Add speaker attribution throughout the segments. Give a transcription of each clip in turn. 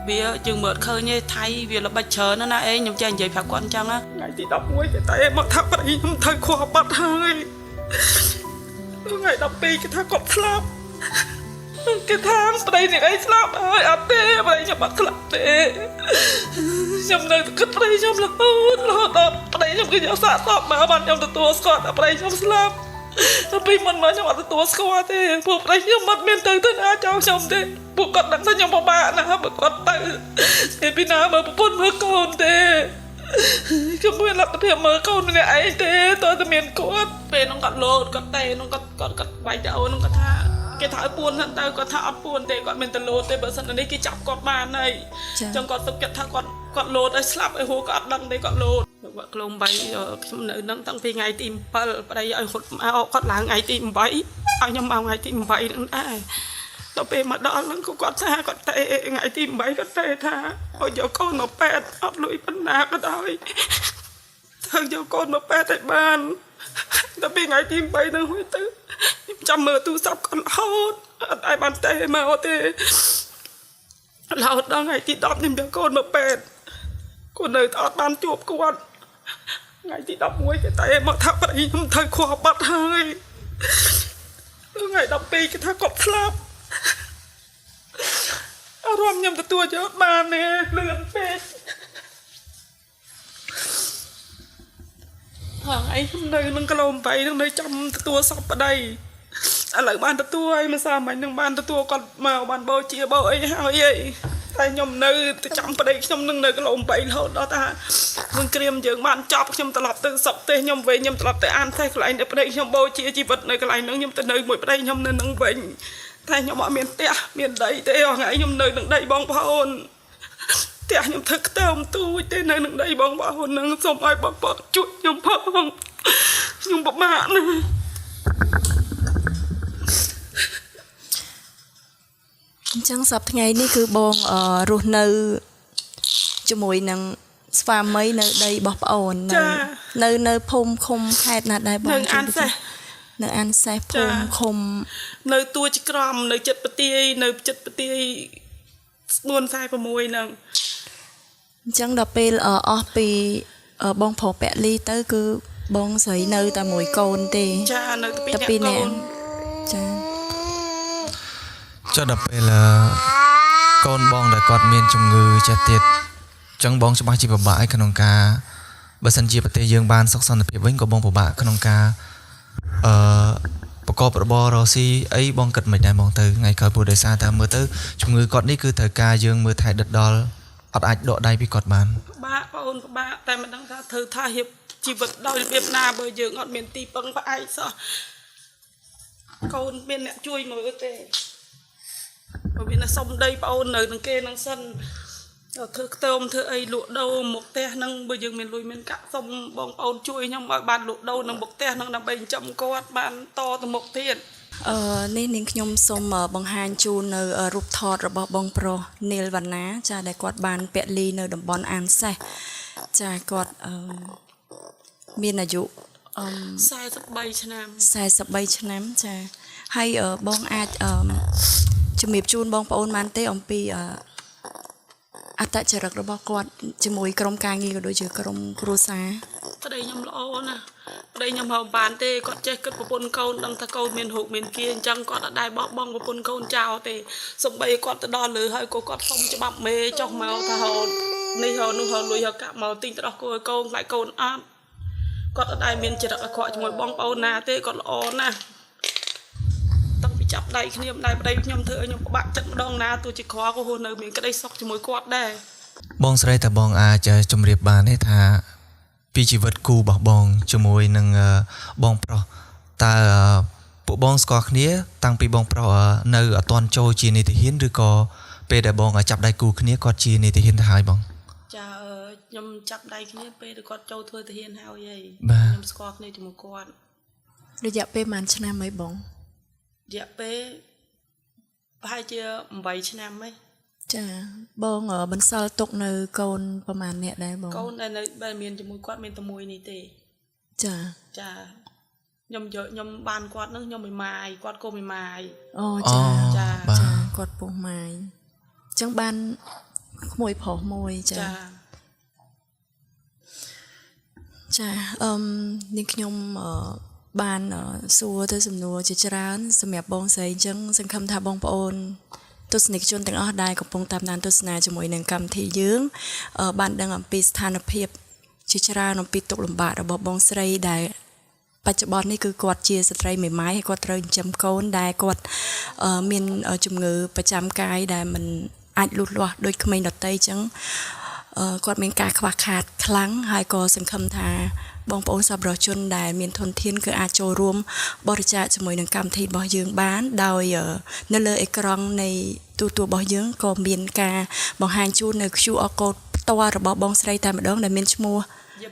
Speaker 1: Vì chừng mượt khơi như thay vì là bạch chờ nó na ấy nhưng chàng dậy phải quan trọng á. Ngày thì đọc muối cái tay mà thắp ấy nhưng thời khoa bắt hơi. Ngày đọc pi cái thằng còn slap. Cái thằng đây thì ấy slap ơi áp tê đây cho bắt slap tê. Trong này cứ đây trong là nó đọc đây trong cái giáo xã tọt mà bạn trongตัวScott đây trong slap. Tapi mình nói trongตัวScott thế, buộc đây trong mặt miền tây tới na trong thế. Buộc còn đặng tới trong một bạn na buộc còn tới. Thì bây giờ mà buồn mơ con thế. Không biết là tập hiệp mơ con này ấy thế, tôi tập miền cốt. Về nó còn lột, còn tè, nó còn vài đầu, nó còn tha. Cái thả buồn hẳn tao còn thả buồn thế, còn mình tao lột thế, bởi sẵn ở đây cái chọc con bàn này. Trong còn tập kết thả còn lột, ấy slap ấy hô còn đăng đấy còn lột. Vợ lông bay, nữ nâng tăng vì ngày tìm bờ, đây ở hột máu, còn là ngày tìm bấy. Ai nhầm vào ngày tìm bấy đứng đây. Tao bê mà đó lắm cũng còn xa còn tệ ngày tìm bấy còn tệ tha. Ôi dạo con nó bẹt ấp lụi bắn nạc ở đây. Thằng dạo con nó bẹt tại bàn. Tao bê ngày tìm bấy nó hối tư. Chăm mơ tu sắp còn hốt. Ai bàn tệ mà hốt thế. Là hốt đó ngày tìm đọc nhìn dạo con nó bẹt. Cô nơi tao bàn chuột con. Ngày tìm đọc muối cái tay mà thắp ấy nhưng thời khoa bắt hơi. Ngày đọc bê cái thằng còn slap. Rôm nhầmตัวเยอะมาเนี่ยเลือนเป็ดไอ้ทั้งในนั่งกระลมไปทั้งในจำตัวสับอะไรอะไรบ้านตัวไอ้มาสามัยนั่งบ้านตัวก่อนมาบ้านโบเชียโบไอ้เฮาไอ้แต่ยมเนยจำไปยมนั่งเนยกระลมไปแล้วđó taมึงเตรียมอย่างบ้านจับยมตลอดตื่นสับเตยยมเวยยมตลอดแต่อันใส่กระไรเนี่ยไปยมโบเชียชีวิตในกระไรนั่งยมแต่เนยหมดไปยมเนยนั่งเวยthay nhóm ở miền tây miền đầy tây ở ngày nhóm nơi đằng đây bong bao hồn tây nhóm thực tây ông tu tây nơi đằng đây bong bao hồn nâng xong ai bọc bọc chuột nhóm phong nhóm bọc mạng
Speaker 2: chẳng sắp ngày ní cứ bong ruột nơ cho mùi nâng pha mấy nơi đây bọc ổn nơi phôm không khai là đây bong nơi ăn xe phôm không
Speaker 1: nơi tua chỉ cầm nơi chật bát tê buồn sai vào môi nè
Speaker 2: chẳng đập bê ở pi ở bong phổ bẹ ly tới cứ bong sấy nơi ta mùi cồn tê đập bê nè
Speaker 3: cho đập bê là con bong đã cọt miền trong ngư chặt tiệt chẳng bong cho ba chỉ vào bãi khăn ông ca bà sân chia bát tê dương ban sóc son tập hiệp vĩnh của bong của bà khăn ông caประกอบระบอบรอซีไอ้บองกัดไม่ได้มองtừ ngày cởi bùa đời xa ta mưa tới chúng người cònนี่คือthời ca dương mưa thay đợt đo ọt ảnh độ đây bị cọt bàn
Speaker 1: ba ôn baแต่มันต้องเธอท่าเหียบชีวิตโดยเวียดนามเบอร์เยอะงอดเมียนตีปังไปซะเขาเมียนเนี่ยช่วยมือเตะเมียนส่งได้ปอนหนึ่งนังเกนังสั้นเธอเติมเธอไอ้หลุดđầu một teนังเบอร์เยอะเมียนลุยเมียนกะส่งบองปอนช่วยยังมาบานหลุดđầuนังmột teนังนำไปจำกอดบานโตตั้งmộtเทียน
Speaker 2: นี่นิ่งขยมสมบางฮานจูในรูปทอดระบบบองโปรเนลวันนะจะได้กอดบานเปลีในดับบอลอันใส่จะกอดมีอายุ
Speaker 1: ใส่สับใบชนะ
Speaker 2: ใส่สับใบชนะจะให้บองอาจจะมีจูนบองปอนมันเตอมปีอัตจริกระบบกอดจะมวยกรมการเงินโดยเฉพาะกรมครูซา
Speaker 1: ก็ได้ยำล้อนะได้ยำหอมบานเต้ก็เจ๊ก็ปนเกาดังตะเกาเมียนหกเมียนเกียนจังก็ได้บอกบ้องปนเกาเจ้าเต้สมใบก็ตะดอนหรือให้ก็ส่งจะบับเมย์จอกเมาทหารในหอนุ่งหอลุยหอกะเมาติงตะดอกก็เกาไหลเกาอัพก็ได้เมียนจริกขอจะมวยบ้องเปานาเต้ก็ล้อนะต้องไปจับได้ขณีมได้ไปได้ยำเธอยำบักจัดดองนาตัวจิคอก็หัวเนยเมียนก็ได้ซอกจะมวยกอดได้
Speaker 3: บองสไลแต่บองอาจะจมเรียบบานให้ทาปีชีวิตกูบอกบองจมวยหนึ่งบองเปราะตาปุบองสกอร์นี้ตั้งปีบองเปราะในตอนโจจีนิติหินหรือก็เปแต่บองจับได้กูนี้ก็จีนิติหินหายบอง
Speaker 1: จะยำจับได้นี้เปแต่ก็โจทัวร์ติหินหายยัยยำสกอร์นี้จะมวยกอด
Speaker 2: ระยะเปมันชนะไหมบอง
Speaker 1: ระยะเปให้เจอใบชนะไหม
Speaker 2: จ้าบองบนซอลตกในโกนประมาณเนี่ยได้บอง
Speaker 1: โกนในใบเมียนจะมวยกอดเมียนตะมวยนี่เตะจ้ายำเยอะยำบานกอดนึกยำไม่ไม้กอดโกไม่ไม้
Speaker 2: อ๋อจ้ากอดปูไม้จังบาน ក្មួយប្រុសមួយចា
Speaker 1: ចា
Speaker 2: ចានេះខ្ញុំបានសួរទៅសំណួរជាច្រើនសម្រាប់បងស្រីអញ្ចឹងសង្ឃឹមថាបងប្អូនទស្សនិកជនទាំងអស់ដែលកំពុងតាមដានទស្សនាជាមួយនឹងកម្មវិធីយើងបានដឹងអំពីស្ថានភាពជាច្រើនអំពីទុក្ខលំបាករបស់បងស្រីដែលបច្ចុប្បន្ននេះគឺគាត់ជាស្ត្រីមេម៉ាយហើយគាត់ត្រូវចិញ្ចឹមកូនដែលគាត់មានជំងឺប្រចាំកាយដែលมันអាចលូតលាស់ដូចក្មេងដទៃអញ្ចឹងគាត់មានការខ្វះខាតខ្លាំងហើយក៏សង្ឃឹមថាបងប្អូនសប្បុរសជនដែលមានធនធានគឺអាចចូលរួមបរិច្ចាគជាមួយនឹងកម្មវិធីរបស់យើងបានដោយនៅលើអេក្រង់នៃទូរទស្សន៍របស់យើងក៏មានការបង្ហាញជូននៅ QR code ផ្ទាល់របស់បងស្រីតែម្ដងដែលមានឈ្មោះ យឹ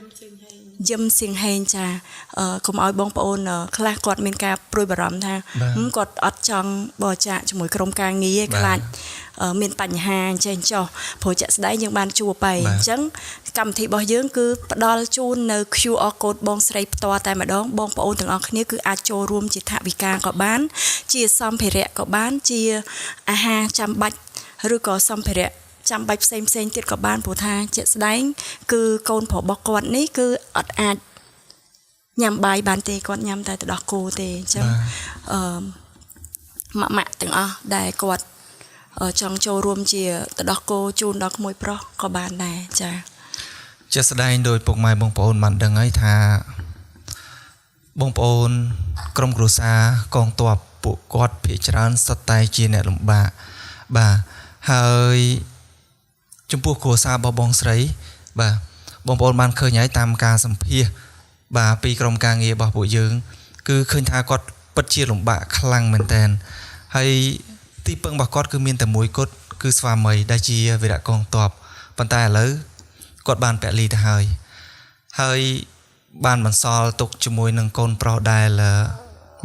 Speaker 2: មសៀងហេងចាកុំឲ្យបងប្អូនខ្លះគាត់មានការព្រួយបារម្ភថាគាត់អត់ចង់បរិច្ចាគជាមួយក្រុមការងារខ្លាចមានបញ្ហាអញ្ចឹងចុះព្រោះជាក់ស្ដែងយើងបានជួបไปអញ្ចឹងកម្មវិធីរបស់យើងគឺផ្ដល់ជូននៅ QR code បងស្រីផ្ទាល់តែម្ដងបងប្អូនទាំងអស់គ្នាគឺអាចចូលរួមជាថវិកាក៏បានជាសម្ភារៈក៏បានជាអាហារចាំបាច់ឬក៏សម្ភារៈចាំបាច់ផ្សេងទៀតក៏បានព្រោះថាជាក់ស្ដែងគឺកូនប្រុសរបស់គាត់នេះគឺអត់អាចញ៉ាំបាយបានទេគាត់ញ៉ាំតែទឹកដោះគោទេអញ្ចឹងម៉ាក់ទាំងអស់ដែលគាត់ចង់ចូលរួមជាទឹកដោះគោជូនដល់ក្មួយប្រុសក៏បានដែរចា៎
Speaker 3: ជាស្ដែងដោយពុកម៉ែបងប្អូនបានដឹងហើយថាបងប្អូនក្រុមគ្រួសារកងទ័ពពួកគាត់ភាគច្រើនសុទ្ធតែជាអ្នកលំបាកបាទហើយចំពោះគ្រួសាររបស់បងស្រីបាទបងប្អូនបានឃើញហើយតាមការសម្ភាសបាទពីក្រុមការងាររបស់ពួកយើងគឺឃើញថាគាត់ពិតជាលំបាកខ្លាំងមែនតើហើយទីពឹងរបស់គាត់គឺមានតែមួយគត់គឺស្វាមីដែលជាវីរៈកងទ័ពប៉ុន្តែឥឡូវគាត់បានពលីទៅហើយបានបន្សល់ទុកជាមួយនឹងកូនប្រុសដែល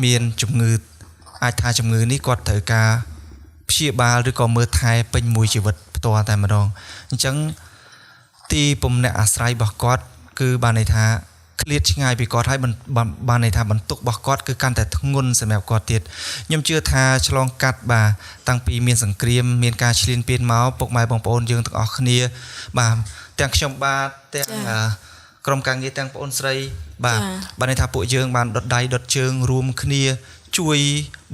Speaker 3: មានជំងឺអាចថាជំងឺនេះគាត់ត្រូវការព្យាបាលឬក៏មើលថែពេញមួយជីវិតផ្ទាល់តែម្ដងអញ្ចឹងទីពំនាក់អាស្រ័យរបស់គាត់គឺបានន័យថាឃ្លាតឆ្ងាយពីគាត់ហើយបានន័យថាបន្ទុករបស់គាត់គឺកាន់តែធ្ងន់សម្រាប់គាត់ទៀតខ្ញុំជឿថាឆ្លងកាត់បាទតាំងពីមានសង្គ្រាមមានការឈ្លានពានមកពុកម៉ែបងប្អូនយើងទាំងអស់គ្នាបាទទាំងខ្ញុំបាទទាំងក្រុមការងារទាំងបងប្អូនស្រីបាទន័យថាពួកយើងបានដុតដៃដុតជើងរួមគ្នាជួយ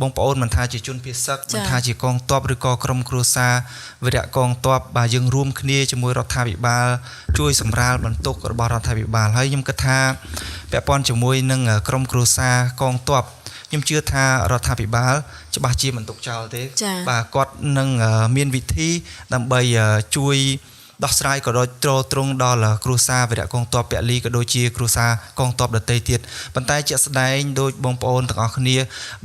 Speaker 3: បងប្អូនមិនថាជាជនភៀសសឹកមិនថាជាកងទ័ពឬក៏ក្រុមគ្រួសារវីរៈកងទ័ពបាទយើងរួមគ្នាជាមួយរដ្ឋាភិបាលជួយសម្រាលបន្ទុករបស់រដ្ឋាភិបាលហើយខ្ញុំគិតថាពាក់ព័ន្ធជាមួយនឹងក្រុមគ្រួសារកងទ័ពខ្ញុំជឿថារដ្ឋាភិបាលច្បាស់ជាមិនទុកចោលទេបាទគាត់នឹងមានវិធីដើម្បីជួយដោះស្រាយក៏ដូចទ្រង់ដល់គ្រួសារវីរៈកងទ័ពពលីក៏ដូចជាគ្រួសារកងទ័ពដទៃទៀតប៉ុន្តែជាក់ស្ដែងដោយបងប្អូនទាំងអស់គ្នា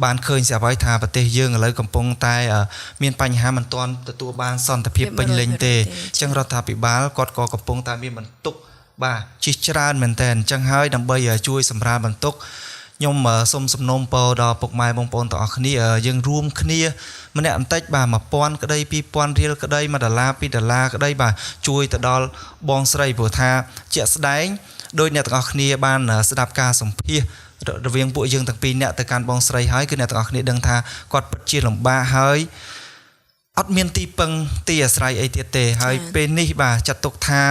Speaker 3: បានឃើញស្រាប់ហើយថាប្រទេសយើងឥឡូវកំពុងតែមានបញ្ហាមិនទាន់ទទួលបានសន្តិភាពពេញលេញទេអញ្ចឹងរដ្ឋាភិបាលគាត់ក៏កំពុងតែមានបន្ទុកបាទជិះច្រើនមែនតើអញ្ចឹងហើយដើម្បីជួយសម្រាលបន្ទុកខ្ញុំសូមសំណូមពរដល់ពុកម៉ែបងប្អូនទាំងអស់គ្នាយើងរួមគ្នាម្នាក់បន្តិចបាទ1000ក្តី2000រៀលក្តី$1 $2ក្តីបាទជួយទៅដល់បងស្រីព្រោះថាជាក់ស្ដែងដោយអ្នកទាំងអស់គ្នាបានស្ដាប់ការសម្ភាសរវាងពួកយើងទាំងពីរអ្នកទៅកាន់បងស្រីហើយគឺអ្នកទាំងអស់គ្នាដឹងថាគាត់ពិតជាលំបាកហើយអត់មានទីពឹងទីអាស្រ័យអីទៀតទេហើយពេលនេះបាទចាត់ទុកថា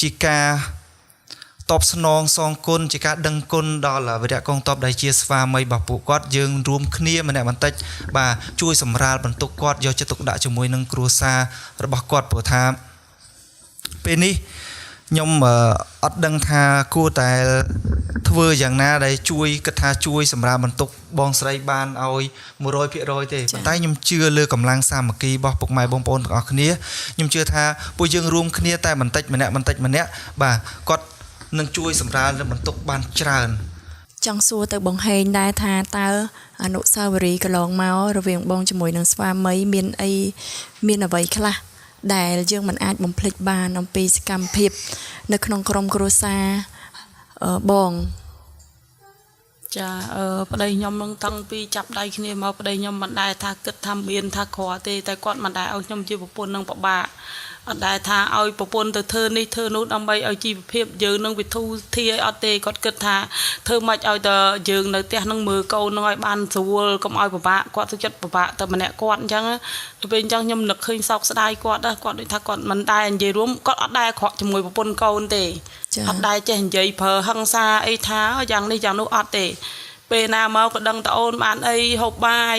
Speaker 3: ជាការតបស្នងសងគុណជាការដឹងគុណដល់វីរៈកងទ័ពដែលជាស្វាមីរបស់ពួកគាត់យើងរួមគ្នាម្នាក់បន្តិចបាទជួយសម្រាលបន្ទុកគាត់យកចិត្តទុកដាក់ជាមួយនឹងគ្រួសាររបស់គាត់ព្រោះថាពេលនេះខ្ញុំអត់ដឹងថាគួរតែធ្វើយ៉ាងណាដែលជួយគិតថាជួយសម្រាលបន្ទុកបងស្រីបានឲ្យ 100% ទេប៉ុន្តែខ្ញុំជឿលើកម្លាំងសាមគ្គីរបស់ពុកម៉ែបងប្អូនទាំងអស់គ្នាខ្ញុំជឿថាពួកយើងរួមគ្នាតែបន្តិចម្នាក់បាទគាត់នឹងជួយសម្រាលនៅបន្ទុកបានច្រើន
Speaker 2: ចង់សួរទៅបងហេងដែរថាតើអនុស្សាវរីយ៍កន្លងមករវាងបងជាមួយនឹងស្វាមីមានអ្វីខ្លះដែលយើងមិនអាចបំភ្លេចបានអំពីសកម្មភាពនៅក្នុងក្រុមគ្រួសារបង
Speaker 1: ចាប្តីខ្ញុំនឹងតាំងពីចាប់ដៃគ្នាមកប្តីខ្ញុំមិនដែលថាគិតថាមានថាក្រទេតែគាត់មិនដែលឲ្យខ្ញុំជាប្រពន្ធនឹងពិបាក អត់ដែរថាឲ្យប្រពន្ធទៅធ្វើនេះធ្វើនោះដើម្បីឲ្យជីវភាពយើងនឹងវិធូធាអត់ទេគាត់គិតថាធ្វើម៉េចឲ្យតែយើងនៅផ្ទះនឹងមើលកូននឹងឲ្យបានស្រួលកុំឲ្យពិបាកគាត់ទៅចិត្តពិបាកតែម្នាក់គាត់អញ្ចឹងទៅពេលអញ្ចឹងខ្ញុំនឹកឃើញសោកស្ដាយគាត់គាត់ដូចថាគាត់មិនដែរនិយាយរួមគាត់អត់ដែរអាក្រក់ជាមួយប្រពន្ធកូនទេអត់ដែរចេះនិយាយប្រើហិង្សាអីថាយ៉ាងនេះយ៉ាងនោះអត់ទេពេលណាមកក៏ដឹងតអូនបានអីហូបបាយ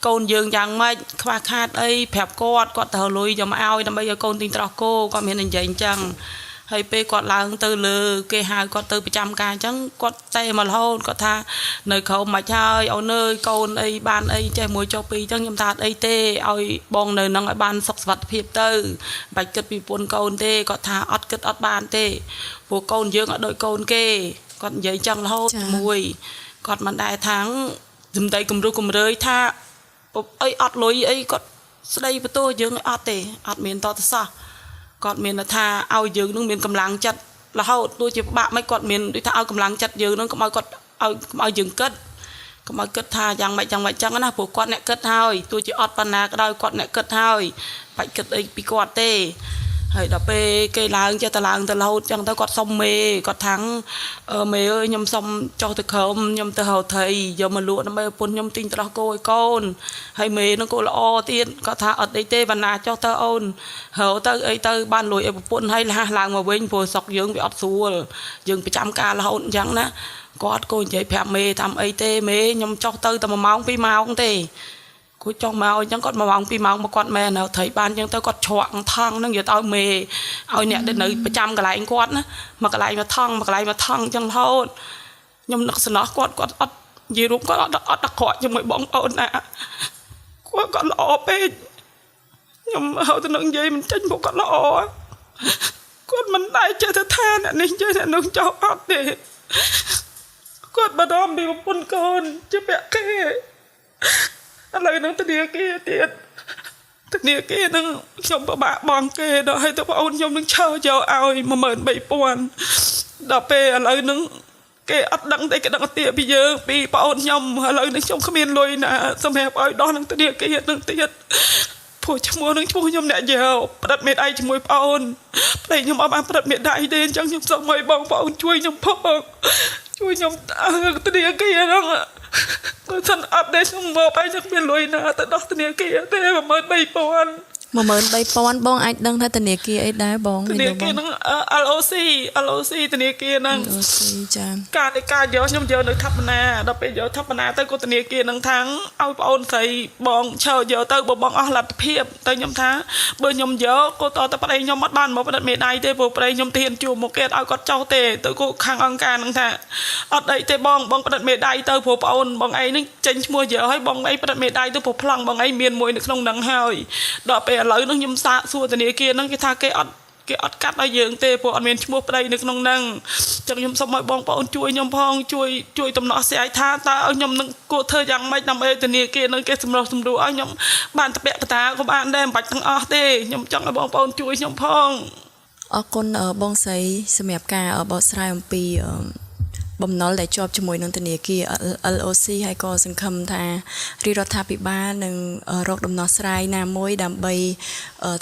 Speaker 1: កូនយើងយ៉ាងម៉េចខ្វះខាតអីប្រាប់គាត់ទៅលុយយកមកឲ្យដើម្បីឲ្យកូនទិញត្រោះគោគាត់មាននិយាយអញ្ចឹងហើយពេលគាត់ឡើងទៅលើគេហៅគាត់ទៅប្រចាំការអញ្ចឹងគាត់តែមករហូតគាត់ថានៅក្រោមមិនហើយអូនអើយកូនអីបានអីចេះមួយចុះពីរអញ្ចឹងខ្ញុំថាអីទេឲ្យបងនៅនឹងឲ្យបានសុខសុវត្ថិភាពទៅបាច់គិតពីប្រពន្ធកូនទេគាត់ថាអត់គិតអត់បានទេព្រោះកូនយើងអត់ដូចកូនគេគាត់និយាយអញ្ចឹងរហូតមួយគាត់មិនដែរថាសំដីគំរុះគំរើយថាអីអត់លុយអីគាត់ស្ដីបន្ទោសយើងអត់ទេអត់មានតតសោះគាត់មានថាឲ្យយើងនឹងមានកម្លាំងចិត្តរហូតទោះជាពិបាកមិនគាត់មានដូចថាឲ្យកម្លាំងចិត្តយើងនឹងកុំឲ្យគាត់ឲ្យយើងគិតកុំឲ្យគិតថាយ៉ាងម៉េចចឹងណាព្រោះគាត់អ្នកគិតហើយទោះជាអត់ប៉ុណ្ណាក៏ដោយគាត់អ្នកគិតហើយបាច់គិតអីពីគាត់ទេហើយដល់ពេលគេឡើងចេះតែឡើងទៅរហូតចឹងទៅគាត់សុំមេគាត់ថាំងមេអើយខ្ញុំសុំចុះទៅក្រោមខ្ញុំទៅហៅថៃយកមកលក់ដើម្បីប្រពន្ធខ្ញុំទិញត្រោះគោឲ្យកូនហើយមេនឹងក៏ល្អទៀតគាត់ថាអត់អីទេបណ្ណាចុះទៅអូនហៅទៅអីទៅបានលុយឲ្យប្រពន្ធហើយលះឡើងមកវិញព្រោះសុកយើងវាអត់ស្រួលយើងប្រចាំការរហូតអញ្ចឹងណាគាត់ក៏និយាយប្រាប់មេថាអីទេមេខ្ញុំចុះទៅតែ1ម៉ោង2ម៉ោងទេគួរចុះមកអញ្ចឹងគាត់1ម៉ោង2ម៉ោងមកគាត់មែននៅថៃបានអញ្ចឹងទៅគាត់ច្រកថងហ្នឹងយកទៅឲ្យមេឲ្យអ្នកដែលនៅប្រចាំកន្លែងគាត់ណាមកកន្លែងមកថងមកកន្លែងមកថងអញ្ចឹងរហូតខ្ញុំនឹកសំណោះគាត់អត់និយាយរួមគាត់អត់អាក្រក់ជាមួយបងប្អូនណាគាត់ល្អពេកខ្ញុំហៅទៅនឹងនិយាយមិនចេញព្រោះគាត់ល្អគាត់មិនដែរចេះទៅថាអ្នកនេះចេះអ្នកនោះចោលអត់ទេគាត់បារម្ភពីប្រពន្ធកូនជាពាក់គេឥឡូវនឹងធនាគារទៀតធនាគារនឹងខ្ញុំពិបាកបងគេដល់ឲ្យទៅបងអូនខ្ញុំនឹងឈើយកឲ្យ13000ដល់ពេលឥឡូវនឹងគេអត់ដឹងទេគេដឹងទៀតពីយើងពីបងអូនខ្ញុំឥឡូវនេះខ្ញុំគ្មានលុយណាសម្រាប់ឲ្យដោះនឹងធនាគារនឹងទៀតព្រោះឈ្មោះនឹងឈ្មោះខ្ញុំអ្នកយកផ្ដិតមេដៃជាមួយបងអូនប្តីខ្ញុំអត់បានផ្ដិតមេដៃទេអញ្ចឹងខ្ញុំសូមឲ្យបងប្អូនជួយខ្ញុំផងជួយខ្ញុំធនាគារហ្នឹងគាត់ថាអត់ដែរខ្ញុំមកហើយខ្ញុំមានលុយណាទៅដោះធនាគារទេ13000
Speaker 2: 13000បងអាចដឹងថាធនាគារអីដែរបង
Speaker 1: ធនាគារហ្នឹង LOC ធនាគារហ្នឹង
Speaker 2: LOC ចា
Speaker 1: ការយកខ្ញុំយកនៅថាបណាដល់ពេលយកថាបណាទៅក៏ធនាគារហ្នឹងថាងឲ្យបងអូនស្រីបងឈើយកទៅបងអស់លទ្ធភាពតែខ្ញុំថាបើខ្ញុំយកក៏តតែប្តីខ្ញុំអត់បានមកផ្ដិតមេដៃទេព្រោះប្តីខ្ញុំទានជួមកគេឲ្យគាត់ចោះទេទៅក៏ខាងអង្គការហ្នឹងថាអត់អីទេបងផ្ដិតមេដៃទៅព្រោះបងអូនបងឯងហ្នឹងចេញឈ្មោះយកឲ្យបងឯងផ្ដិតមេដៃទៅព្រោះប្លង់បងឯងមានមួយនៅក្នុងហ្នឹងហើយដល់ពេលឥឡូវហ្នឹងខ្ញុំសាកសួរធនាគារហ្នឹងគេថាគេអត់កាត់ឲ្យយើងទេព្រោះអត់មានឈ្មោះប្តីនៅក្នុងហ្នឹងអញ្ចឹងខ្ញុំសូមឲ្យបងប្អូនជួយខ្ញុំផងជួយតំណោះស្រាយថាតើឲ្យខ្ញុំនឹងគួរធ្វើយ៉ាងម៉េចដើម្បីធនាគារនឹងគេសម្រុះសម្រួលឲ្យខ្ញុំបានតពាក់កតាក៏បានដែរមិនបាច់ទាំងអស់ទេខ្ញុំចង់ឲ្យបងប្អូនជួយខ្ញុំផង
Speaker 2: អរគុណបងស្រីសម្រាប់ការបកស្រាយអំពីបំណុលដែលជាប់ជាមួយនឹងធនាគារ LOC ហើយក៏សង្ឃឹមថារាជរដ្ឋាភិបាលនឹងរកដំណោះស្រាយណាមួយដើម្បី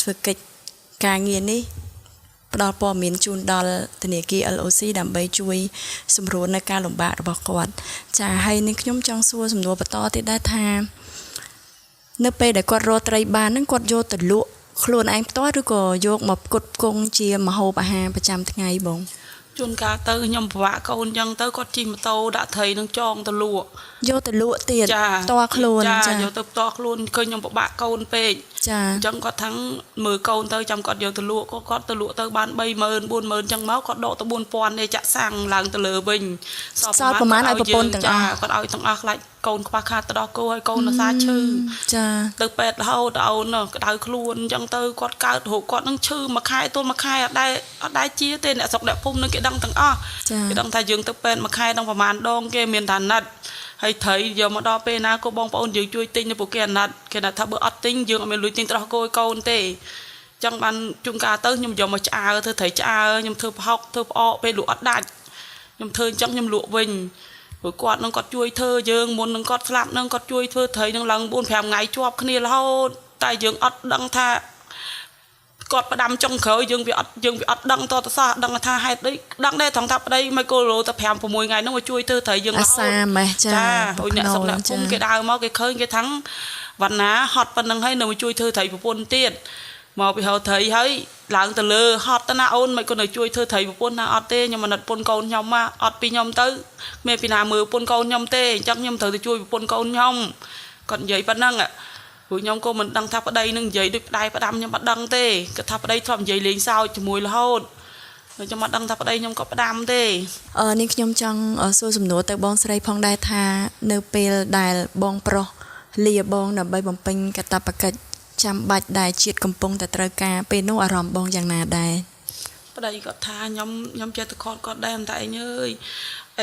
Speaker 2: ធ្វើកិច្ចការងារនេះផ្ដល់ព័ត៌មានជូនដល់ធនាគារ LOC ដើម្បីជួយសម្រួលនៅការលំបាករបស់គាត់ចាហើយនឹងខ្ញុំចង់សួរសំណួរបន្តទៀតដែរថានៅពេលដែលគាត់រកត្រីបានហ្នឹងគាត់យកទៅលក់ខ្លួនឯងផ្ទាល់ឬក៏យកមកផ្គត់ផ្គង់ជាម្ហូបអាហារប្រចាំថ្ងៃបង
Speaker 1: ជួនកាលទៅខ្ញុំពិបាកកូនអញ្ចឹងទៅគាត់ជិះម៉ូតូដាក់ត្រីនឹងចងទៅលក់
Speaker 2: យកទៅលក់ទៀតផ្ទាល់ខ្លួន
Speaker 1: ចាយកទៅផ្ទាល់ខ្លួនឃើញខ្ញុំពិបាកកូនពេក
Speaker 2: ចា
Speaker 1: អញ្ចឹងគាត់ថាំងមើលកូនទៅចាំគាត់យកទៅលក់គាត់ទៅលក់ទៅបាន30000 40000អញ្ចឹងមកគាត់ដកទៅ4000ទេចាក់សាំងឡើងទៅលើវិញ
Speaker 2: សល់ប្រហែលឲ្យប្រពន្ធទាំងអស់
Speaker 1: គាត់ឲ្យទាំងអស់ខ្លាចកូនខ្វះខាតទៅដល់គោឲ្យកូននៅសាឈឺ
Speaker 2: ចា
Speaker 1: ទៅពេទ្យរហូតអូនក្តៅខ្លួនអញ្ចឹងទៅគាត់កើតរោគគាត់នឹងឈឺមួយខែទល់មួយខែអត់ដែរជាទេអ្នកស្រុកអ្នកភូមិនឹងគេដឹងទាំងអស់គេដឹងថាយើងទៅពេទ្យមួយខែដល់ប្រហែលដងគេមានថាណាត់ហើយត្រីយកមកដល់ពេលណាក៏បងប្អូនយើងជួយទិញទៅពួកគេអាណិតគេថាបើអត់ទិញយើងអត់មានលុយទិញត្រោះគោឲ្យកូនទេចឹងបានជួនកាលទៅខ្ញុំយកមកឆ្អើធ្វើត្រីឆ្អើខ្ញុំធ្វើប្រហុកធ្វើផ្អកពេលលក់អត់ដាច់ខ្ញុំធ្វើអញ្ចឹងខ្ញុំលក់វិញព្រោះគាត់នឹងគាត់ជួយធ្វើយើងមុននឹងគាត់ស្លាប់នឹងគាត់ជួយធ្វើត្រីនឹងឡើង4-5ថ្ងៃជាប់គ្នារហូតតែយើងអត់ដឹងថា គាត់ផ្ដាំចុងក្រោយយើងវាអត់ដឹងតតសោះដឹងថាហេតុអីដឹងដែរថងថាប្តីមិនគោលោតែ5 6ថ្ងៃហ្នឹងមកជួយធ្វើត្រីយើងរហូត
Speaker 2: អាសាម៉េះចា
Speaker 1: អូអ្នកសម្រាប់ភូមិគេដើរមកគេឃើញគេថាំងវណ្ណាហត់ប៉ុណ្្នឹងហើយនៅមកជួយធ្វើត្រីប្រពន្ធទៀតមកពីហៅត្រីហើយឡើងទៅលើហត់ទៅណាអូនមិនគាត់នៅជួយធ្វើត្រីប្រពន្ធណាអត់ទេខ្ញុំមិនណិតប្រពន្ធកូនខ្ញុំមកអត់ពីខ្ញុំទៅមានពីណាមើលប្រពន្ធកូនខ្ញុំទេអញ្ចឹងខ្ញុំត្រូវទៅជួយប្រពន្ធកូនខ្ញុំគាត់និយាយប៉ុណ្ណឹងព្រោះខ្ញុំក៏មិនដឹងថាប្តីនឹងនិយាយដូចប្តីផ្ដាំខ្ញុំអត់ដឹងទេគាត់ថាប្តីធ្លាប់និយាយលេងសើចជាមួយរហូតខ្ញុំអត់ដឹងថាប្តីខ្ញុំក៏ផ្ដាំទេ
Speaker 2: នេះខ្ញុំចង់សួរសំណួរទៅបងស្រីផងដែរថានៅពេលដែលបងប្រុសលាបងដើម្បីបំពេញកាតព្វកិច្ចចាំបាច់ដែលជាតិកំពុងតែត្រូវការពេលនោះអារម្មណ៍បងយ៉ាងណាដែរ
Speaker 1: ប្តីគាត់ថាខ្ញុំចេះតែគាត់ដែរតែឯងអើយ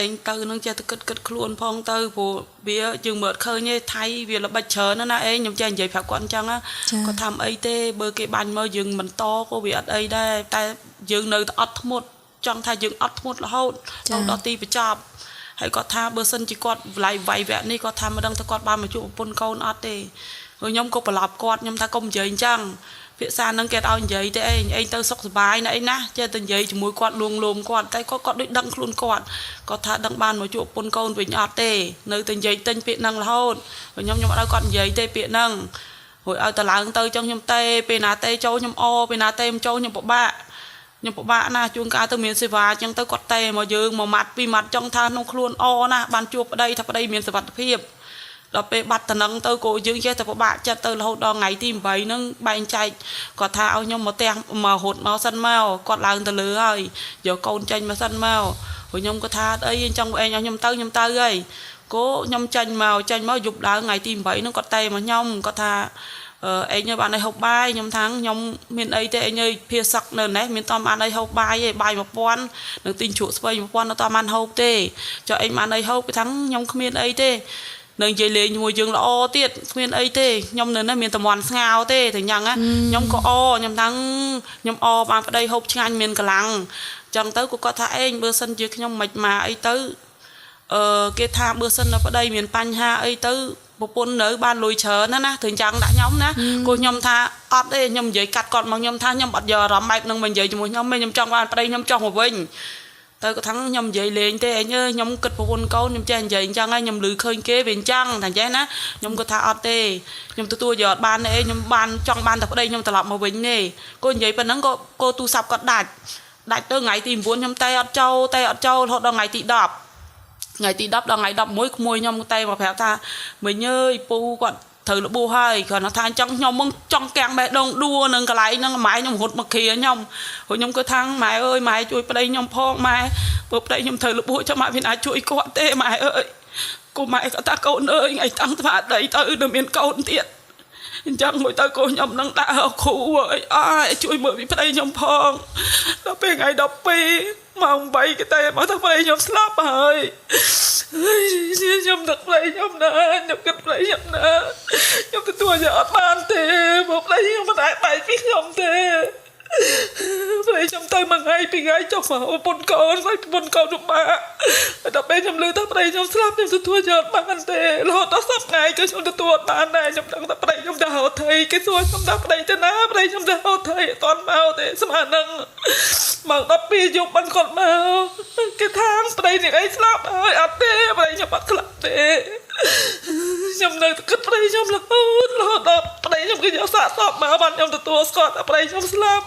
Speaker 1: ឯងទៅនឹងចេះតែគិតខ្លួនផងទៅព្រោះវាយើងមើលឃើញទេថៃវាល្បិចច្រើនណាឯងខ្ញុំចេះនិយាយប្រាប់គាត់អញ្ចឹងគាត់ថាអីទេបើគេបាញ់មកយើងមិនតក៏វាអត់អីដែរតែយើងនៅតែអត់ធ្មត់ចង់ថាយើងអត់ធ្មត់រហូតដល់ទីបញ្ចប់ហើយគាត់ថាបើសិនជាគាត់វាយវៈនេះគាត់ថាមិនដឹងថាគាត់បានមកជួបប្រពន្ធកូនអត់ទេខ្ញុំក៏ប្រឡប់គាត់ខ្ញុំថាកុំនិយាយអញ្ចឹងភាសានឹងគេឲ្យនិយាយទេឯងទៅសុខសប្បាយណាអីណាចេះតែនិយាយជាមួយគាត់លួងលោមគាត់តែគាត់ដូចដឹងខ្លួនគាត់ថាដឹងបានមកជួបប្រពន្ធកូនវិញអត់ទេនៅតែនិយាយទិញពាក្យហ្នឹងរហូតខ្ញុំអត់ឲ្យគាត់និយាយទេពាក្យហ្នឹងរួចឲ្យតឡើងទៅចឹងខ្ញុំទេពេលណាទេចូលខ្ញុំអពេលណាទេមិនចូលខ្ញុំពិបាកណាជួនកាលទៅមានសេវាអញ្ចឹងទៅគាត់ទេមកយើងមួយម៉ាត់ពីរម៉ាត់ចង់ថាក្នុងខ្លួនណាបានជួបប្តីថាប្តីមានសុវត្ថិភាពដល់ពេលបាត់តំណឹងទៅក៏យើងចេះតែពិបាកចិត្តទៅរហូតដល់ថ្ងៃទី8ហ្នឹងបែងចែកគាត់ថាឲ្យខ្ញុំមកផ្ទះមករត់មកសិនមកគាត់ឡើងទៅលើហើយយកកូនចេញមកសិនមកព្រោះខ្ញុំក៏ថាអីអញ្ចឹងឯងខ្ញុំទៅហើយក៏ខ្ញុំចេញមកយប់ឡើងថ្ងៃទី8ហ្នឹងគាត់តែមកខ្ញុំគាត់ថាឯងបានឲ្យហូបបាយខ្ញុំថាខ្ញុំមានអីទេឯងភាសឹកនៅនេះមានតំបានឲ្យហូបបាយឯងបាយ1000នឹងទិញជ្រក់ស្វ័យ1000នៅតំបានហូបទេចុះឯងបានឲ្យហូបគេថាខ្ញុំគ្មានអីទេនៅនិយាយលេងជាមួយយើងល្អទៀតគ្មានអីទេខ្ញុំនៅនេះមានតំន់ស្ងោទេតែយ៉ាងណាខ្ញុំក៏ខ្ញុំថាខ្ញុំបានប្តីហូបឆ្ងាញ់មានកម្លាំងអញ្ចឹងទៅគាត់ថាឯងបើសិនជាខ្ញុំមិនមកអីទៅគេថាបើសិននៅប្តីមានបញ្ហាអីទៅប្រពន្ធនៅបានលុយច្រើនណាถึงចាំងដាក់ខ្ញុំណាគូខ្ញុំថាអត់ទេខ្ញុំនិយាយកាត់គាត់មកខ្ញុំថាខ្ញុំអត់យកអារម្មណ៍បែបនឹងមកនិយាយជាមួយខ្ញុំចង់បានប្តីខ្ញុំចង់មកវិញទៅគាត់ថាខ្ញុំនិយាយលេងទេអញខ្ញុំគិតប្រពន្ធកូនខ្ញុំចេះនិយាយអញ្ចឹងហើយខ្ញុំឮឃើញគេវាអញ្ចឹងតែចេះណាខ្ញុំគាត់ថាអត់ទេខ្ញុំទទួលយកអត់បានទេខ្ញុំបានចង់បានតែប្តីខ្ញុំត្រឡប់មកវិញទេគូនិយាយប៉ុណ្ណឹងក៏ទូរស័ព្ទគាត់ដាច់ទៅថ្ងៃទី9ខ្ញុំតែអត់ចូលរហូតដល់ថ្ងៃទី10ថ្ងៃទី10ដល់ថ្ងៃ11ក្មួយខ្ញុំតែមកប្រាប់ថាមិញអើយពូគាត់ត្រូវរបួសហើយគាត់ថាអញ្ចឹងខ្ញុំមកចង់កាំងបេះដូងដួលនឹងកន្លែងហ្នឹងម៉ែខ្ញុំរត់មកគ្រាខ្ញុំគាត់ថាម៉ែអើយម៉ែជួយប្តីខ្ញុំផងម៉ែព្រោះប្តីខ្ញុំត្រូវរបួសចាំម៉ែវាអាចជួយគាត់ទេម៉ែអើយគូម៉ែគាត់ថាកូនអើយថ្ងៃតាំងស្វាដីទៅនៅមានកូនទៀតអញ្ចឹងមួយទៅកូនខ្ញុំនឹងដាក់គ្រូអើយជួយមើលពីប្តីខ្ញុំផងដល់ពេលថ្ងៃ12ម៉ោង8គេតែមកថាប្តីខ្ញុំស្លាប់ហើយខ្ញុំនឹកប្តីខ្ញុំណាខ្ញុំគិតប្តីខ្ញុំណាខ្ញុំទទួលយកអត់បានទេព្រោះប្តីខ្ញុំមិនអាចបែកពីខ្ញុំទេប្តីខ្ញុំទៅមួយថ្ងៃពីរថ្ងៃចុះមកប្រពន្ធកូនពិបាកដល់ពេលខ្ញុំឮថាប្តីខ្ញុំស្លាប់ខ្ញុំទទួលយកអត់បានទេរហូតដល់10ថ្ងៃក៏ខ្ញុំទទួលអត់បានដែរខ្ញុំដឹងថាប្តីខ្ញុំទៅហៅថៃគេសួរខ្ញុំថាប្តីទៅណាប្តីខ្ញុំទៅហៅថៃអត់ទាន់មកទេស្មាននឹងមក12យប់បានគាត់មកគេថាប្តីនេះអីស្លាប់ហើយអត់ទេប្តីខ្ញុំអត់ស្លាប់ទេខ្ញុំនៅគិតប្តីខ្ញុំរហូតដល់ប្តីខ្ញុំគេយកសាកសពមកបានខ្ញុំទទួលស្គាល់ថាប្តីខ្ញុំស្លាប់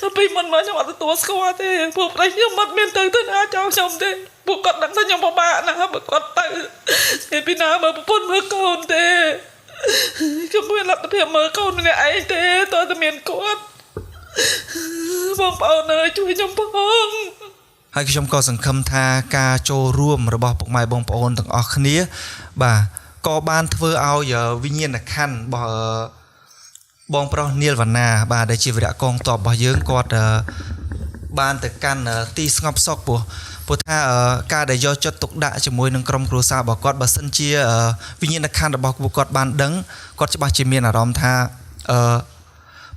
Speaker 1: តែពីមុនមកខ្ញុំអត់ទទួលស្គាល់ទេព្រោះប្តីខ្ញុំមិនមានទៅណាចោលខ្ញុំទេពួកគាត់ដឹងថាខ្ញុំពិបាកណាស់បើគាត់ទៅគេពីណាមើលប្រពន្ធមើលកូនទេខ្ញុំមានលទ្ធភាពមើលកូនម្នាក់ឯងទេតើតែមានគាត់បងប្អូនអើយជួយខ្ញុំផង
Speaker 3: ហើយខ្ញុំក៏សង្ឃឹមថាការចូលរួមរបស់ពុកម៉ែបងប្អូនទាំងអស់គ្នាបាទក៏បានធ្វើឲ្យវិញ្ញាណក្ខន្ធរបស់បងប្រុសនីលវណ្ណាបាទដែលជាវីរៈកងទ័ពរបស់យើងគាត់បានទៅកាន់ទីស្ងប់សុខព្រោះថាការដែលយកចិត្តទុកដាក់ជាមួយនឹងក្រុមគ្រួសាររបស់គាត់បើសិនជាវិញ្ញាណក្ខន្ធរបស់ពួកគាត់បានដឹងគាត់ច្បាស់ជាមានអារម្មណ៍ថា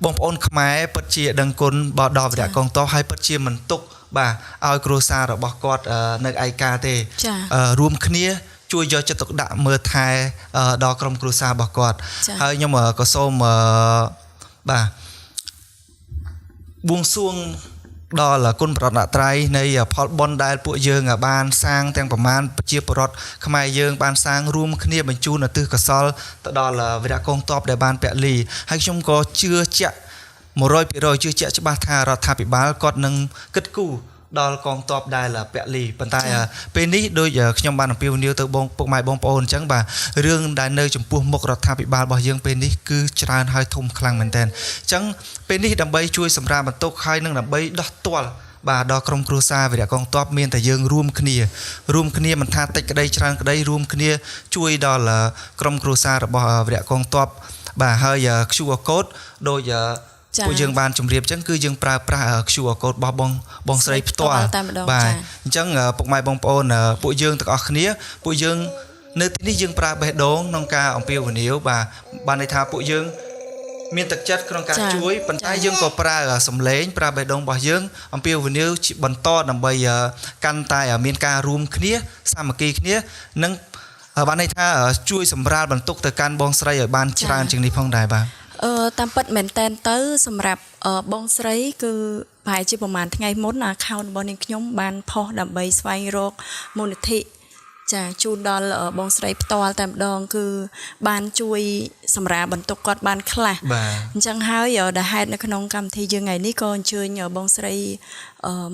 Speaker 3: បងប្អូនខ្មែរពិតជាដឹងគុណដល់វីរៈកងទ័ពហើយពិតជាមិនទុកបាទឲ្យគ្រួសាររបស់គាត់នៅឯកាទេរួមគ្នាជួយយកចិត្តទុកដាក់មើលថែដល់ក្រុមគ្រួសាររបស់គាត់ហើយខ្ញុំក៏សូមបាទ បួងសួងដល់គុណប្រណត្រ័យនៃផលបុណ្យដែលពួកយើងបានសាងទាំងប្រមាណប្រជាពលរដ្ឋខ្មែរយើងបានសាងរួមគ្នាបញ្ជូនទិសកសលទៅដល់វីរៈកងទ័ពដែលបានពលីហើយខ្ញុំក៏ជឿជាក់ 100% ជឿជាក់ច្បាស់ថារដ្ឋាភិបាលគាត់នឹងគិតគូរដល់កងទ័ពដែលពលីប៉ុន្តែពេលនេះដូចខ្ញុំបានអំពាវនាវទៅបងពុកម៉ែបងប្អូនអញ្ចឹងបាទរឿងដែលនៅចំពោះមុខរដ្ឋាភិបាលរបស់យើងពេលនេះគឺច្រើនហើយធំខ្លាំងមែនទែនអញ្ចឹងពេលនេះដើម្បីជួយសម្រាលបន្ទុកហើយនឹងដើម្បីដោះទាល់បាទដល់ក្រុមគ្រួសារវីរៈកងទ័ពមានតែយើងរួមគ្នាមិនថាតិចក្តីច្រើនក្តីរួមគ្នាជួយដល់ក្រុមគ្រួសាររបស់វីរៈកងទ័ពបាទហើយ QR code ដូចពួកយើងបានជម្រាបអញ្ចឹងគឺយើងប្រើប្រាស់ QR code របស់បងស្រីផ្ទាល់បាទអញ្ចឹងពុកម៉ែបងប្អូនពួកយើងទាំងអស់គ្នាពួកយើងនៅទីនេះយើងប្រើបេះដូងក្នុងការអំពាវនាវបាទបានន័យថាពួកយើងមានទឹកចិត្តក្នុងការជួយប៉ុន្តែយើងក៏ប្រើសម្លេងប្រើបេះដូងរបស់យើងអំពាវនាវបន្តដើម្បីកាន់តែមានការរួមគ្នាសាមគ្គីគ្នានិងបានន័យថាជួយសម្រាលបន្ទុកទៅកាន់បងស្រីឲ្យបានច្រើនជាងនេះផងដែរបាទ
Speaker 2: តាមពិតមែនតែនទៅសម្រាប់បងស្រីគឺប្រហែលជាប្រហែលថ្ងៃមុន account របស់នាងខ្ញុំបានផុសដើម្បីស្វែងរកមូលនិធិចាជូនដល់បងស្រីផ្ទាល់តែម្ដងគឺបានជួយសម្រាលបន្ទុកគាត់បានខ្លះអញ្ចឹងហើយដែលហេតុនៅក្នុងកម្មវិធីយើងថ្ងៃនេះក៏អញ្ជើញបងស្រី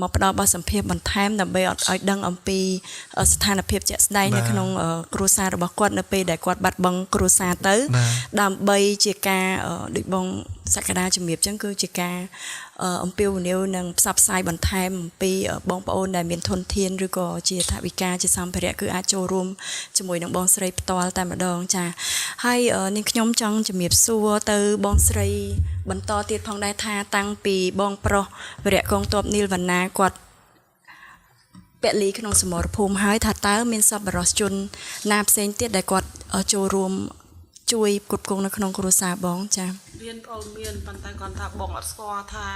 Speaker 2: មកផ្ដល់បទសម្ភាសន៍បន្ថែមដើម្បីឲ្យដឹងអំពីស្ថានភាពជាក់ស្ដែងនៅក្នុងគ្រួសាររបស់គាត់នៅពេលដែលគាត់បាត់បង់គ្រួសារទៅដើម្បីជាការដូចបងសក្តាជំរាបអញ្ចឹងគឺជាការអំពាវនាវនិងផ្សព្វផ្សាយបន្ថែមអំពីបងប្អូនដែលមានធនធានឬក៏ជាថវិកាជាសម្ភារៈគឺអាចចូលរួមជាមួយនឹងបងស្រីផ្ទាល់តែម្ដងចាហើយនាងខ្ញុំចង់ជំរាបសួរទៅបងស្រីបន្តទៀតផងដែរថាតាំងពីបងប្រុសវីរៈកងទ័ពនីលវណ្ណាគាត់ពលីក្នុងសមរភូមិហើយថាតើមានសប្បុរសជនណាផ្សេងទៀតដែលគាត់ចូលរួមជួយគ្រប់គ្រងនៅក្នុងគ្រួសារបងចា
Speaker 1: មានបងមានប៉ុន្តែគាត់ថាបងអត់ស្គាល់ថា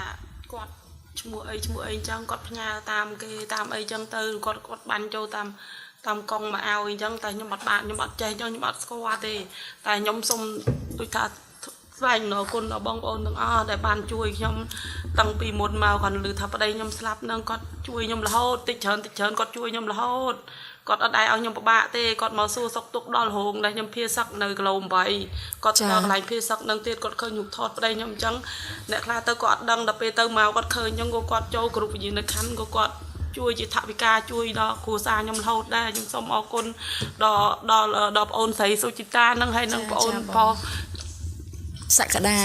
Speaker 1: គាត់ឈ្មោះអីអញ្ចឹងគាត់ផ្ញើតាមគេតាមអីអញ្ចឹងទៅគាត់បាញ់ចូលតាមកង់មកឲ្យអញ្ចឹងតែខ្ញុំអត់ចេះអញ្ចឹងខ្ញុំអត់ស្គាល់ទេតែខ្ញុំសុំដូចថាស្វែងរកគុណដល់បងប្អូនទាំងអស់ដែលបានជួយខ្ញុំតាំងពីមុនមកគាត់ឮថាប្តីខ្ញុំស្លាប់នឹងគាត់ជួយខ្ញុំរហូតតិចច្រើនគាត់ជួយខ្ញុំរហូតគាត់អត់ដែរឲ្យខ្ញុំពិបាកទេគាត់មកសួរសុខទុក្ខដល់រោងដែលខ្ញុំភាសឹកនៅគីឡូ8គាត់ទៅដល់កន្លែងភាសឹកនឹងទៀតគាត់ឃើញខ្ញុំថតប្តីខ្ញុំអញ្ចឹងអ្នកខ្លះទៅគាត់អត់ដឹងដល់ពេលទៅមកគាត់ឃើញអញ្ចឹងគាត់ចូលគ្រប់វិញ្ញាណក្ខន្ធគាត់ជួយជាថវិកាជួយដល់គ្រួសារខ្ញុំរហូតដែរខ្ញុំសូមអរគុណដល់ប្អូនស្រីសុជីតានឹងហើយនឹងប្អូនប៉ោះ
Speaker 2: សក្តា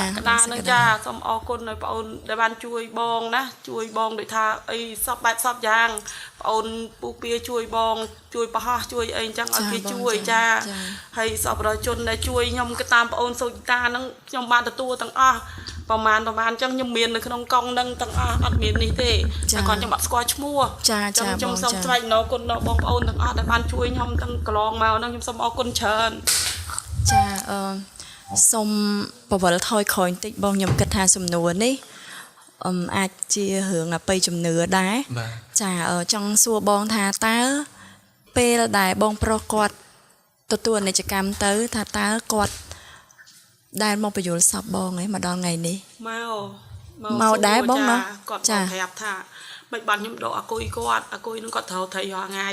Speaker 1: នឹងចាសូមអរគុណដល់បងអូនដែលបានជួយបងណាជួយបងដូចថាអីសពបែបសពយ៉ាងបងអូនពូពៀជួយបងជួយប្រហោះជួយអីអញ្ចឹងឲ្យគេជួយចាហើយសពប្រជាជនដែលជួយខ្ញុំក៏តាមបងអូនសុជីតានឹងខ្ញុំបានទទួលទាំងអស់ប្រហែលអញ្ចឹងខ្ញុំមាននៅក្នុងកង់នឹងទាំងអស់អត់មាននេះទេតែគាត់ខ្ញុំអត់ស្គាល់ឈ្មោះខ្ញុំសូមថ្លែងនៅគុណដល់បងប្អូនទាំងអស់ដែលបានជួយខ្ញុំទាំងកន្លងមកហ្នឹងខ្ញុំសូមអរគុណច្រើន
Speaker 2: ចាសូមបវលថយក្រោយបន្តិចបងខ្ញុំគិតថាសំណួរនេះអាចជារឿងអបិយជំនឿដែរចាចង់សួរបងថាតើពេលដែលបងប្រុសគាត់ទទួលអនិច្ចកម្មទៅថាតើគាត់ដែលមកបញ្យល់សពបងឯងមកដល់ថ្ងៃនេះមកដែរបងណា
Speaker 1: គាត់មកប្រាប់ថាមិនបានខ្ញុំដកអគុយគាត់អគុយនឹងគាត់ត្រូវថៃរាល់ថ្ងៃ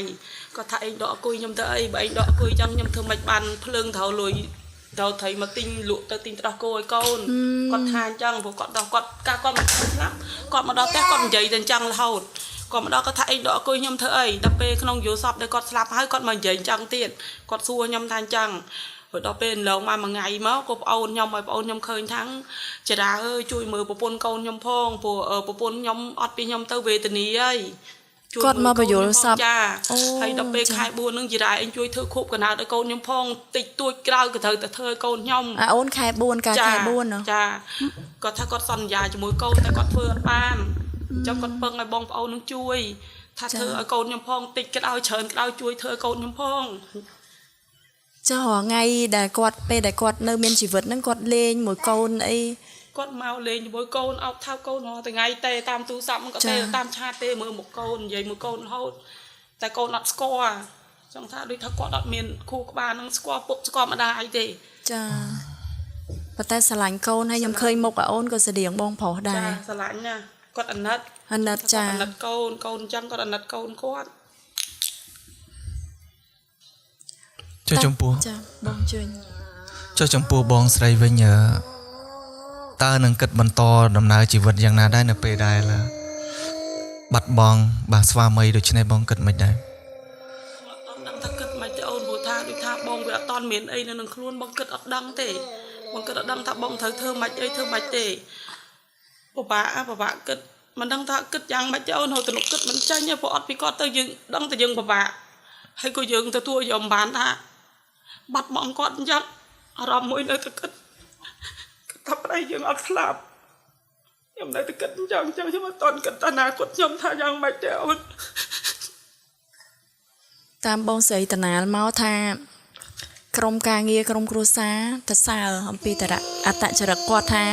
Speaker 1: គាត់ថាឯងដកអគុយខ្ញុំទៅអីបើឯងដកអគុយចឹងខ្ញុំធ្វើមិនបានភ្លើងត្រូវលុយដល់ថៃមកទិញលក់ទៅទិញត្រោះគោឲ្យកូនគាត់ថាអញ្ចឹងព្រោះគាត់ដល់គាត់កាគាត់មកស្លាប់គាត់មកដល់ផ្ទះគាត់និយាយទៅអញ្ចឹងរហូតគាត់មកដល់គាត់ថាអីដកអគុយខ្ញុំធ្វើអីដល់ពេលក្នុងយល់សពដែលគាត់ស្លាប់ហើយគាត់មកនិយាយអញ្ចឹងទៀតគាត់សួរខ្ញុំថាអញ្ចឹងដល់ពេលឡងមកមួយថ្ងៃមកក៏ប្អូនខ្ញុំឲ្យប្អូនខ្ញុំឃើញថាំងចារាអើយជួយមើលប្រពន្ធកូនខ្ញុំផងព្រោះប្រពន្ធខ្ញុំអត់ពីខ្ញុំទៅវេទនីហើយ
Speaker 2: គាត់មកបញ្យល់សព
Speaker 1: ចាហើយដល់ពេលខែ4នឹងជីរ៉ាអញជួយធ្វើខូបកណៅឲ្យកូនខ្ញុំផងតិចតួចក្រោយក៏ត្រូវតែធ្វើឲ្យកូនខ្ញុំ
Speaker 2: អូនខែ4ការខែ4
Speaker 1: ចាគាត់ថាគាត់សន្យាជាមួយកូនតែគាត់ធ្វើអត់បានអញ្ចឹងគាត់ពឹងឲ្យបងប្អូននឹងជួយថាធ្វើឲ្យកូនខ្ញុំផងតិចក្រោយច្រើនក្រោយជួយធ្វើឲ្យកូនខ្ញុំផង
Speaker 2: ចុះថ្ងៃដែលគាត់ពេលដែលគាត់នៅមានជីវិតហ្នឹងគាត់លេងមួយកូនអី
Speaker 1: គាត់មកលេងជាមួយកូនអោបថើបកូនរាល់ថ្ងៃទេតាមទូរស័ព្ទក៏ទេតាមឆាតទេមើលមុខកូននិយាយមួយកូនរហូតតែកូនអត់ស្គាល់ចង់ថាដូចថាគាត់អត់មានគូក្បាលនឹងស្គាល់ពុកស្គាល់ម្ដាយទេ
Speaker 2: ចាប៉ុន្តែស្រឡាញ់កូនហើយខ្ញុំឃើញមុខអូនក៏ស្តៀងបងប្រុសដែរ
Speaker 1: ស្រឡាញ់ណា គាត់អាណិត
Speaker 2: អាណិតចា
Speaker 1: អាណិតកូនកូនអញ្ចឹងគាត់អាណិតកូនគាត់
Speaker 3: ចុះចំពោះ
Speaker 2: ចាបងជួយ
Speaker 3: ចុះចំពោះបងស្រីវិញតើនឹងគិតបន្តដំណើរជីវិតយ៉ាងណាដែរនៅពេលដែលបាត់បង់បាទស្វាមីដូច្នេះបងគិតមិនដែរ
Speaker 1: អត់ដឹងថាគិតមិនទេអូនព្រោះថាដូចថាបងវាអត់តន់មានអីនៅនឹងខ្លួនបងគិតអត់ដឹងទេបងគិតអត់ដឹងថាបងត្រូវធ្វើម៉េចអីធ្វើម៉េចទេពិបាកគិតមិនដឹងថាគិតយ៉ាងម៉េចទេអូនហៅទំនុកគិតមិនចាញ់ទេព្រោះអត់ពីគាត់ទៅយើងដឹងតែយើងពិបាកហើយក៏យើងទទួលយកមិនបានថាបាត់បង់គាត់អញ្ចឹងអារម្មណ៍មួយនៅតែគិតថាប្តីយើងអត់ស្លាប់ខ្ញុំនៅតែគិតអញ្ចឹងខ្ញុំអត់តន់គិតថាណាគាត់ខ្ញុំថាយ៉ាងម៉េចទេអូន
Speaker 2: តាមបងស្រីតណាលមកថាក្រុមការងារក្រុមគ្រួសារតសើអំពីតរៈអត្តចរិតគាត់ថា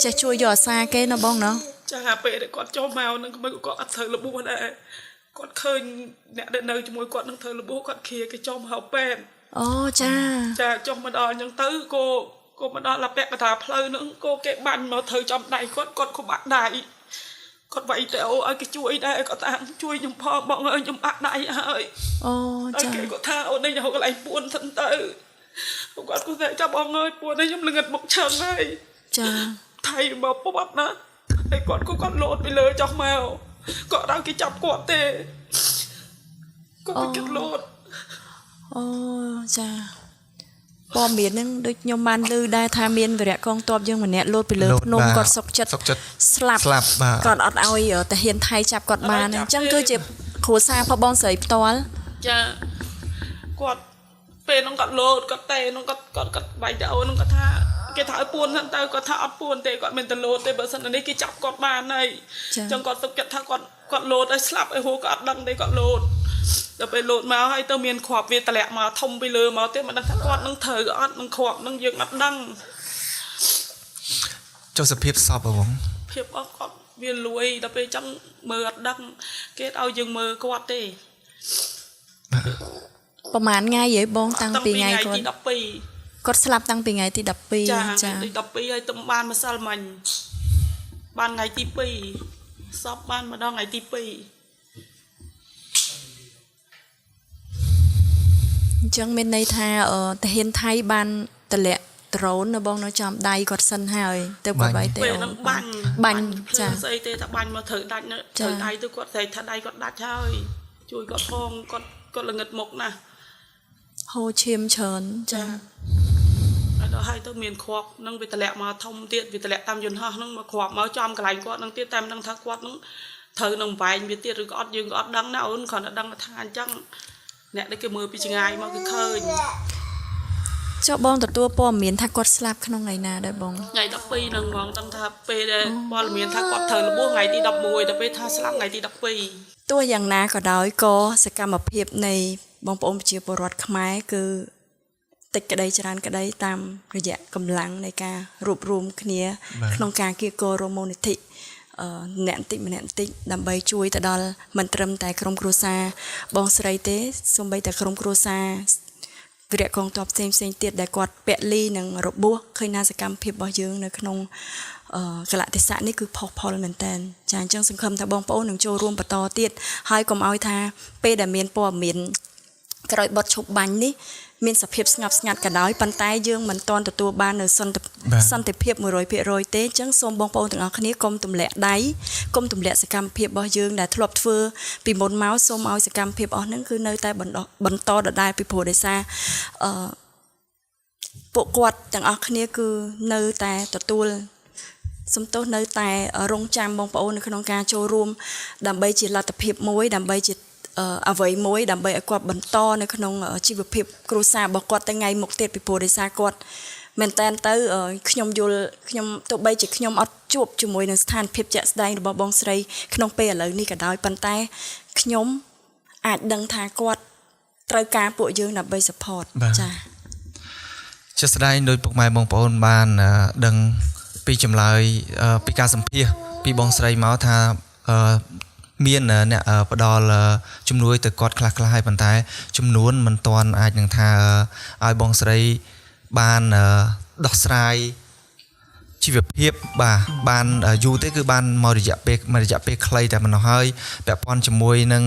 Speaker 2: ចេះជួយយកអាសាគេណាបងណោះ
Speaker 1: ចាពេលដែលគាត់ចូលមកនឹងគាត់អត់ត្រូវរបួសដែរគាត់ឃើញអ្នកដែលនៅជាមួយគាត់នឹងត្រូវរបួសគាត់ឃាគេចូលមកហៅពេទ្យ
Speaker 2: អូចា
Speaker 1: ចាចុះមកដល់អញ្ចឹងទៅក៏មកដល់ឡាពាក់កថាផ្លូវនឹងក៏គេបាញ់មកធ្វើចំដៃគាត់ខុបាក់ដៃគាត់វាយទៅអូឲ្យគេជួយដែរគាត់ថាជួយខ្ញុំផងបងអើយខ្ញុំបាក់ដៃហើយ
Speaker 2: អូចា
Speaker 1: គេគាត់ថាអូននេះយកកន្លែងពួនសិនទៅគាត់គាត់ថាចាប់បងអើយពួននេះខ្ញុំល្ងិតមុខឆឹងហើយ
Speaker 2: ចា
Speaker 1: ថៃមកពុបអត់ណាហើយគាត់លោតពីលើចុះមកគាត់ដល់គេចាប់គាត់ទេគាត់គេលោត
Speaker 2: អូចាព័ត៌មានហ្នឹងដូចខ្ញុំបានឮដែរថាមានវរៈកងទ័ពយើងម្នាក់លោតពីលើភ្នំគាត់សុកចិត្តស្លាប់
Speaker 3: បាទ
Speaker 2: គាត់អត់ឲ្យតាហ៊ានថៃចាប់គាត់បានអញ្ចឹងគឺជាគ្រួសារផងបងស្រីផ្ទាល់
Speaker 1: ចាគាត់ពេលហ្នឹងគាត់លោតគាត់តែហ្នឹងគាត់បាយទៅអូនហ្នឹងគាត់ថាគេថាឲ្យពួនហ្នឹងទៅគាត់ថាអត់ពួនទេគាត់មិនទៅលោតទេបើសិននេះគេចាប់គាត់បានហើយអញ្ចឹងគាត់សុកចិត្តថាគាត់លោតឲ្យស្លាប់ឲ្យហូរគាត់អត់ដឹងទេគាត់លោតដល់ពេលលោតមកហើយទៅមានគ្រាប់វាតម្លាក់មកធំពីលើមកទេមិនដឹងថាគាត់នឹងត្រូវអត់នឹងគ្រាប់នឹងយើងអត់ដឹង
Speaker 3: ចុះសភាពសពបង
Speaker 1: ភាពអត់គាត់វាលួយដល់ពេលអញ្ចឹងមើលអត់ដឹងគេឲ្យយើងមើលគាត់ទេ
Speaker 2: ប្រហែលថ្ងៃហីបងតាំងពីថ្ងៃ
Speaker 1: ទី 12
Speaker 2: គាត់ស្លាប់តាំងពីថ្ងៃទី12
Speaker 1: ចា
Speaker 2: ចា
Speaker 1: ទី12ហើយទៅបានម្សិលមិញបានថ្ងៃទី2សពបានម្ដងថ្ងៃទី2
Speaker 2: អញ្ចឹងមានន័យថាតាហ៊ានថៃបានតម្លាក់ដ្រូននៅបងនៅចំដៃគាត់សិនហើយទៅគាត់បាយទេ
Speaker 1: ពេល
Speaker 2: អូ
Speaker 1: ហ្នឹង
Speaker 2: ន
Speaker 1: បាញ់
Speaker 2: ចា
Speaker 1: ស្អីទេថាបាញ់មកត្រូវដាច់ត្រូវដៃទៅគាត់ស្អីថាដៃគាត់ដាច់ហើយជួយគាត់ផងគាត់ល្ងិតមុខណាស់
Speaker 2: ហូរឈាមច្រើនចា
Speaker 1: ដល់ហើយទៅមានគ្រាប់នឹងវាតម្លាក់មកធំទៀតវាតម្លាក់តាមយន្តហោះហ្នឹងមកគ្រាប់មកចំកន្លែងគាត់នឹងទៀតតែមិនដឹងថាគាត់នឹងត្រូវនឹងបែងវាទៀតឬក៏អត់យើងក៏អត់ដឹងណាអូនគ្រាន់តែដឹងថាអញ្ចឹងអ្នកដែលគេមើលពីឆ្ងាយមកគឺឃើញ
Speaker 2: ចុះបងទទួលព័ត៌មានថាគាត់ស្លាប់ក្នុងថ្ងៃណាដែរបង
Speaker 1: ថ្ងៃ12ហ្នឹងហ្មងដឹងថាពេលដែលព័ត៌មានថាគាត់ត្រូវរបួសថ្ងៃទី11ដល់ពេលថាស្លាប់ថ្ងៃទី12
Speaker 2: ទោះយ៉ាងណាក៏ដោយក៏សកម្មភាពនៃបងប្អូនប្រជាពលរដ្ឋខ្មែរគឺតិចក្តីច្រើនក្តីតាមរយៈកម្លាំងនៃការរួបរวมគ្នាក្នុងការគៀករមូលនិធិម្នាក់បន្តិចដើម្បីជួយទៅដល់មិនត្រឹមតែក្រុមគ្រួសារបងស្រីទេសូម្បីតែក្រុមគ្រួសារវិរៈកងទ័ពផ្សេងទៀតដែលគាត់ពលីនឹងរបួសឃើញណាសកម្មភាពរបស់យើងនៅក្នុងកលៈទេសៈនេះគឺផុសផុលមែនតើចាអញ្ចឹងសង្ឃឹមថាបងប្អូននឹងចូលរួមបន្តទៀតហើយកុំឲ្យថាពេលដែលមានព័ត៌មានក្រោយបត់ឈប់បាញ់នេះមានសភាពស្ងប់ស្ងាត់ក៏ដោយប៉ុន្តែយើងមិនទាន់ទទួលបាននៅសន្តិភាព 100% ទេអញ្ចឹងសូមបងប្អូនទាំងអស់គ្នាកុំទម្លាក់ដៃកុំទម្លាក់សកម្មភាពរបស់យើងដែលធ្លាប់ធ្វើពីមុនមកសូមឲ្យសកម្មភាពអស់ហ្នឹងគឺនៅតែបន្តដដែលពីព្រោះដោយសារពួកគាត់ទាំងអស់គ្នាគឺនៅតែទទួលសំទោសនៅតែរងចាំបងប្អូននៅក្នុងការចូលរួមដើម្បីជាលទ្ធភាពមួយដើម្បីជាអ្វីមួយដើម្បីឲ្យគាត់បន្តនៅក្នុងជីវភាពគ្រួសាររបស់គាត់ថ្ងៃមុខទៀតពីព្រោះដោយសារគាត់មែនតើទៅខ្ញុំយល់ខ្ញុំទោះបីជាខ្ញុំអត់ជួបជាមួយនឹងស្ថានភាពជាក់ស្ដែងរបស់បងស្រីក្នុងពេលឥឡូវនេះក៏ដោយប៉ុន្តែខ្ញុំអាចដឹងថាគាត់ត្រូវការពួកយើងដើម្បី support ចា៎
Speaker 3: ជាស្ដែងដោយពុកម៉ែបងប្អូនបានដឹងពីចម្លើយពីការសម្ភាសពីបងស្រីមកថាមានអ្នកផ្ដល់ជំនួយទៅគាត់ខ្លះៗហើយប៉ុន្តែចំនួនមិនទាន់អាចនឹងថាឲ្យបងស្រីបានដោះស្រាយ ជីវភាពបាទបានយូរទេគឺបានមករយៈពេលខ្លីតែប៉ុណ្ណោះហើយពាក់ព័ន្ធជាមួយនឹង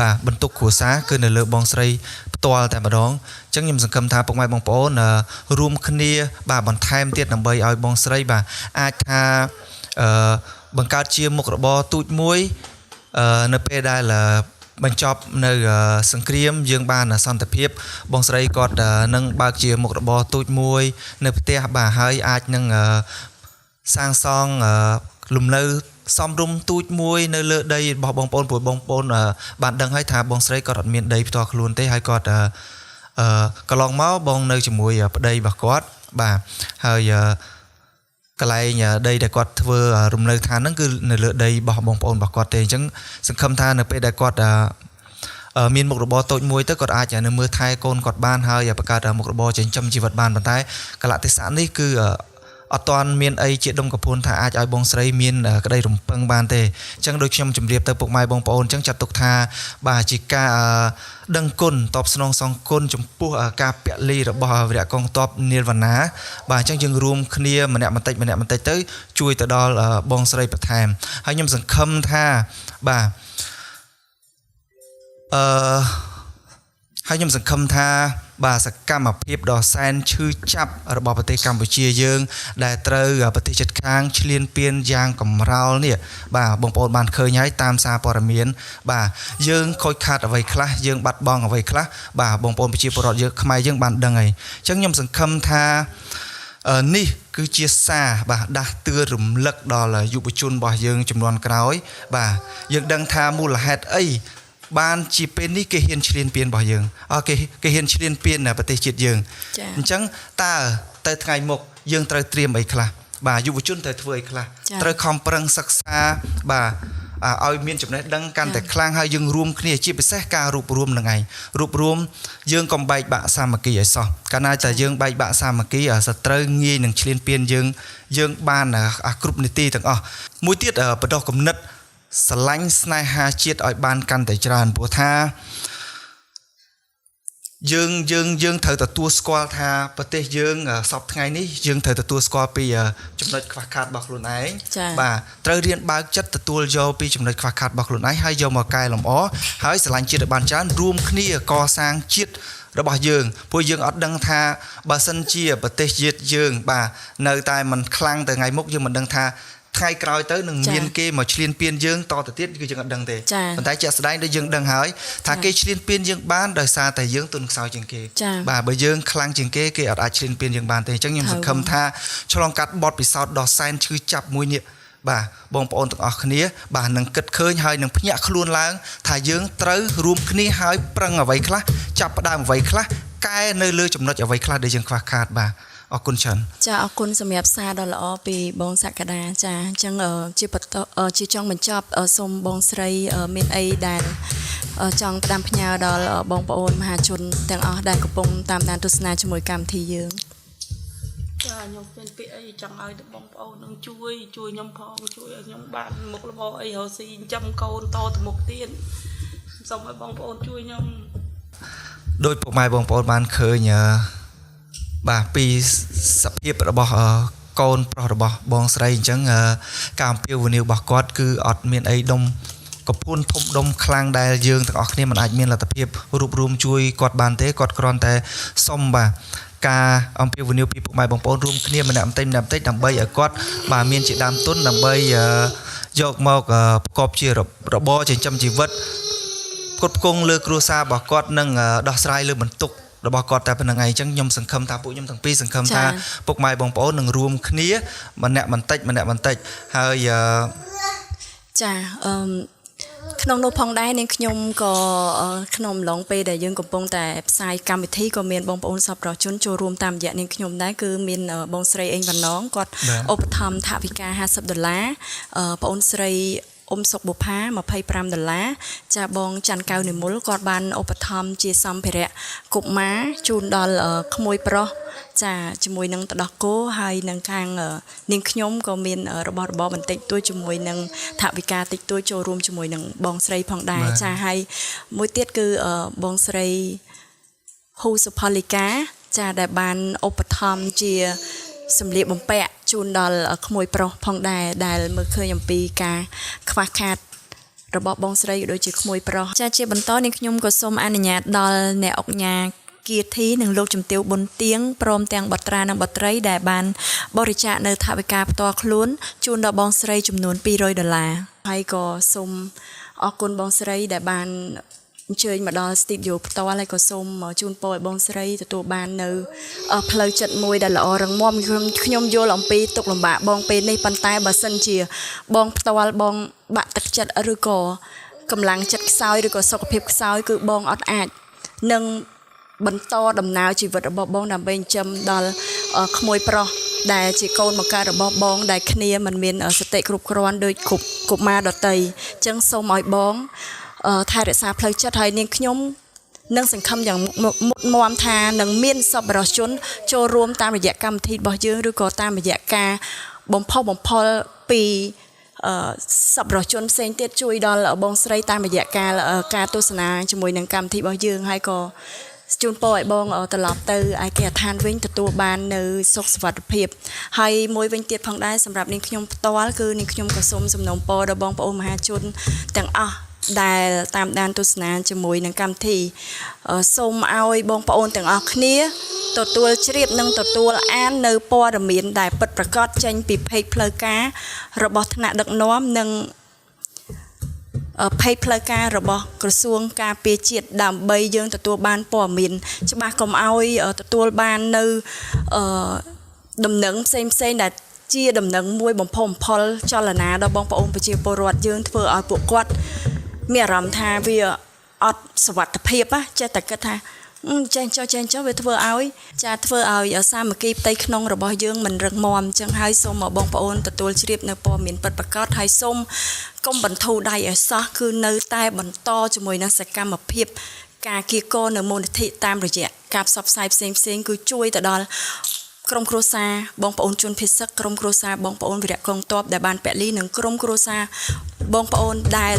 Speaker 3: បាទបន្ទុកគ្រួសារគឺនៅលើបងស្រីផ្ទាល់តែម្ដងអញ្ចឹងខ្ញុំសង្ឃឹមថាពុកម៉ែបងប្អូនរួមគ្នាបាទបន្ថែមទៀតដើម្បីឲ្យបងស្រីបាទអាចថាបង្កើតជាមុខរបរទូចមួយនៅពេលដែលបញ្ចប់នៅសង្គ្រាមយើងបានសន្តិភាពបងស្រីគាត់នឹងបើកជាមុខរបរទូចមួយនៅផ្ទះបាទហើយអាចនឹងសាងសង់លំនៅសំរុំទូចមួយនៅលើដីរបស់បងប្អូនព្រោះបងប្អូនបានដឹងហើយថាបងស្រីគាត់អត់មានដីផ្ទាល់ខ្លួនទេហើយគាត់កន្លងមកបងនៅជាមួយប្តីរបស់គាត់បាទហើយកន្លែងដីដែលគាត់ធ្វើរំនៅឋានហ្នឹងគឺនៅលើដីរបស់បងប្អូនរបស់គាត់ទេអញ្ចឹងសង្ឃឹមថានៅពេលដែលគាត់មានមុខរបរតូចមួយទៅគាត់អាចនៅមើលថែកូនគាត់បានហើយបង្កើតមុខរបរចិញ្ចឹមជីវិតបានប៉ុន្តែកលៈទេសៈនេះគឺអត់ទាន់មានអីជាដុំកំភួនថាអាចឲ្យបងស្រីមានក្តីរំពឹងបានទេអញ្ចឹងដូចខ្ញុំជម្រាបទៅពុកម៉ែបងប្អូនអញ្ចឹងចាត់ទុកថាបាទជាការដឹងគុណតបស្នងសងគុណចំពោះការពលីរបស់វរៈកងទ័ពនាលវណ្ណាបាទអញ្ចឹងយើងរួមគ្នាម្នាក់បន្តិចទៅជួយទៅដល់បងស្រីបន្ថែមហើយខ្ញុំសង្ឃឹមថាបាទហើយខ្ញុំសង្ឃឹមថាបាទសកម្មភាពដ៏សែនឈឺចាប់របស់ប្រទេសកម្ពុជាយើងដែលត្រូវប្រទេសជិតខាងឈ្លានពានយ៉ាងកម្រោលនេះបាទបងប្អូនបានឃើញហើយតាមសារព័ត៌មានបាទយើងខូចខាតអ្វីខ្លះយើងបាត់បង់អ្វីខ្លះបាទបងប្អូនប្រជាពលរដ្ឋយើងខ្មែរយើងបានដឹងហើយអញ្ចឹងខ្ញុំសង្ឃឹមថានេះគឺជាសារបាទដាស់តឿនរំលឹកដល់យុវជនរបស់យើងចំនួនក្រោយបាទយើងដឹងថាមូលហេតុអីបានជាពេលនេះគេហ៊ានឈ្លានពានរបស់យើងគេហ៊ានឈ្លានពានប្រទេសជាតិយើងអញ្ចឹងតើទៅថ្ងៃមុខយើងត្រូវត្រៀមអីខ្លះបាទយុវជនត្រូវធ្វើអីខ្លះត្រូវខំប្រឹងសិក្សាបាទឲ្យមានចំណេះដឹងកាន់តែខ្លាំងហើយយើងរួមគ្នាជាពិសេសការរួបរวมនឹងឯងរួបរวมយើងកុំបែកបាក់សាមគ្គីឲ្យសោះកាលណាតែយើងបែកបាក់សាមគ្គីសត្រូវងាយនឹងឈ្លានពានយើងបានគ្រប់នីតិទាំងអស់មួយទៀតបដោះគំនិតស្រឡាញ់ស្នេហាជាតិឲ្យបានកាន់តែច្រើនព្រោះថាយើងត្រូវទទួលស្គាល់ថាប្រទេសយើងសពថ្ងៃនេះយើងត្រូវទទួលស្គាល់ពីចំណុចខ្វះខាតរបស់ខ្លួនឯងបាទត្រូវរៀនបើកចិត្តទទួលយកពីចំណុចខ្វះខាតរបស់ខ្លួនឯងហើយយកមកកែលម្អហើយស្រឡាញ់ជាតិឲ្យបានច្រើនរួមគ្នាកសាងជាតិរបស់យើងព្រោះយើងអត់ដឹងថាបើសិនជាប្រទេសជាតិយើងបាទនៅតែមិនខ្លាំងទៅថ្ងៃមុខយើងមិនដឹងថាថ្ងៃក្រោយទៅនឹងមានគេមកឈ្លានពានយើងតទៅទៀតគឺយើងអត់ដឹងទេប៉ុន្តែជាក់ស្ដែងដូចយើងដឹងហើយថាគេឈ្លានពានយើងបានដោយសារតែយើងទុនខ្សោយជាងគេបាទបើយើងខ្លាំងជាងគេអត់អាចឈ្លានពានយើងបានទេអញ្ចឹងខ្ញុំសង្ឃឹមថាឆ្លងកាត់បទពិសោធន៍ដ៏សែនឈឺចាប់មួយនេះបាទបងប្អូនទាំងអស់គ្នាបាទនឹងគិតឃើញហើយនឹងភ្ញាក់ខ្លួនឡើងថាយើងត្រូវរួមគ្នាហើយប្រឹងអ្វីខ្លះចាប់ផ្ដើមអ្វីខ្លះកែនៅលើចំណុចអ្វីខ្លះដែលយើងខ្វះខាតបាទអរគុណច្រើន
Speaker 2: ចាអរគុណសម្រាប់សារដ៏ល្អពីបងសក្តាចាអញ្ចឹងជាចុងបញ្ចប់សូមបងស្រីមានអីដែលចង់ផ្ដាំផ្ញើដល់បងប្អូនមហាជនទាំងអស់ដែលកំពុងតាមដានទស្សនាជាមួយកម្មវិធីយើង
Speaker 1: ចាខ្ញុំមានពាក្យអីចង់ឲ្យបងប្អូននឹងជួយខ្ញុំផងជួយឲ្យខ្ញុំបានមុខរបរអីរកស៊ីចិញ្ចឹមកូនតទៅមុខទៀតសូមឲ្យបងប្អូនជួយខ្ញុំ
Speaker 3: ដោយពុកម៉ែបងប្អូនបានឃើញបាទពីសភាពរបស់កូនប្រុសរបស់បងស្រីអញ្ចឹងការអំពាវនាវរបស់គាត់គឺអត់មានអីដុំកំពូនធំដុំខ្លាំងដែលយើងទាំងអស់គ្នាមិនអាចមានលទ្ធភាពរួបរวมជួយគាត់បានទេគាត់គ្រាន់តែសុំបាទការអំពាវនាវពីពុកម៉ែបងប្អូនរួមគ្នាម្នាក់បន្តិចដើម្បីឲ្យគាត់បាទមានជាដើមទុនដើម្បីយកមកប្រកបជារបរចិញ្ចឹមជីវិតគ្រប់គង់លើគ្រួសាររបស់គាត់និងដោះស្រាយលើបន្ទុករបស់គាត់តែប៉ុណ្្នឹងឯងអញ្ចឹងខ្ញុំសង្ឃឹមថាពួកខ្ញុំទាំងពីរសង្ឃឹមថាពុកម៉ែបងប្អូននឹងរួមគ្នាម្នាក់បន្តិចហើយ
Speaker 2: ចាក្នុងនោះផងដែរនាងខ្ញុំក៏ក្នុងអំឡុងពេលដែលយើងកំពុងតែផ្សាយកម្មវិធីក៏មានបងប្អូនសប្បុរសជនចូលរួមតាមរយៈនាងខ្ញុំដែរគឺមានបងស្រីអេងវណ្ណងគាត់ឧបត្ថម្ភថវិកា$50បងប្អូនស្រីអ៊ុំសុកបុផា$25ចាបងច័ន្ទកៅនិមលគាត់បានឧបត្ថម្ភជាសម្ភារៈកុមារជូនដល់ក្មួយប្រុសចាជាមួយនឹងទឹកដោះគោហើយនឹងខាងនាងខ្ញុំក៏មានរបស់របរបន្តិចតួចជាមួយនឹងថវិកាតិចតួចចូលរួមជាមួយនឹងបងស្រីផងដែរចាហើយមួយទៀតគឺបងស្រីហ៊ូសុផលីកាចាដែលបានឧបត្ថម្ភជាសម្លៀកបំពាក់ ជូនដល់ក្មួយប្រុសផងដែរដែលមើលឃើញអំពីការខ្វះខាតរបស់បងស្រីដូចជាក្មួយប្រុសចាជាបន្តនេះខ្ញុំក៏សូមអនុញ្ញាតដល់អ្នកអុកញ៉ាគៀធីនិងលោកជំទាវប៊ុនទៀងព្រមទាំងបុត្រានិងបុត្រីដែលបានបរិច្ចាគនៅថវិកាផ្ទាល់ខ្លួនជូនដល់បងស្រីចំនួន$200ហើយក៏សូមអរគុណបងស្រីដែលបានអញ្ជើញមកដល់ស្ទីឌីយោផ្ទាល់ហើយក៏សូមជូនពរឲ្យបងស្រីទទួលបាននៅផ្លូវចិត្តមួយដែលល្អរឹងមាំខ្ញុំយល់អំពីទុក្ខលំបាកបងពេលនេះប៉ុន្តែបើសិនជាបងផ្ទាល់បងបាក់ទឹកចិត្តឬក៏កម្លាំងចិត្តខ្សោយឬក៏សុខភាពខ្សោយគឺបងអត់អាចនឹងបន្តដំណើរជីវិតរបស់បងដើម្បីចិញ្ចឹមដល់ក្មួយប្រុសដែលជាកូនមកកើតរបស់បងដែលគ្នាមិនមានសតិគ្រប់គ្រាន់ដោយកុមារដតីអញ្ចឹងសូមឲ្យបងថែរក្សាផ្លូវចិត្តហើយនាងខ្ញុំនឹងសង្ឃឹមយ៉ាងមុតមាំថានឹងមានសប្បុរសជនចូលរួមតាមរយៈកម្មវិធីរបស់យើងឬក៏តាមរយៈការបំផុសបំផុលពីសប្បុរសជនផ្សេងទៀតជួយដល់បងស្រីតាមរយៈការទស្សនាជាមួយនឹងកម្មវិធីរបស់យើងហើយក៏ជូនពរឲ្យបងត្រឡប់ទៅឯកដ្ឋានវិញទទួលបាននៅសុខសុវត្ថិភាពហើយមួយវិញទៀតផងដែរសម្រាប់នាងខ្ញុំផ្ទាល់គឺនាងខ្ញុំក៏សូមសំណូមពរដល់បងប្អូនមហាជនទាំងអស់ដែលតាមដានទស្សនាជាមួយនឹងកម្មវិធីសូមឲ្យបងប្អូនទាំងអស់គ្នាទទួលជ្រាបនិងទទួលអាននៅព័ត៌មានដែលពិតប្រាកដចេញពីเพจផ្លូវការរបស់ថ្នាក់ដឹកនាំនិងเพจផ្លូវការរបស់ក្រសួងការពារជាតិដើម្បីយើងទទួលបានព័ត៌មានច្បាស់កុំឲ្យទទួលបាននៅដំណឹងផ្សេងដែលជាដំណឹងមួយបំផុសបំផុលចលនាដល់បងប្អូនប្រជាពលរដ្ឋយើងធ្វើឲ្យពួកគាត់មានអារម្មណ៍ថាវាអត់សុវត្ថិភាពចេះតែគិតថាចេះចុះវាធ្វើឲ្យសាមគ្គីផ្ទៃក្នុងរបស់យើងមិនរឹងមាំអញ្ចឹងហើយសូមមកបងប្អូនទទួលជ្រាបនៅព័ត៌មានពិតប្រាកដហើយសូមកុំបន្ធូរដៃឲ្យសោះគឺនៅតែបន្តជាមួយនឹងសកម្មភាពការគៀកនៅមូលនិធិតាមរយៈការផ្សព្វផ្សាយផ្សេងគឺជួយទៅដល់ក្រុមគ្រួសារបងប្អូនជនភេទសឹកក្រុមគ្រួសារបងប្អូនវីរៈកងទ័ពដែលបានពលីនិងក្រុមគ្រួសារបងប្អូនដែល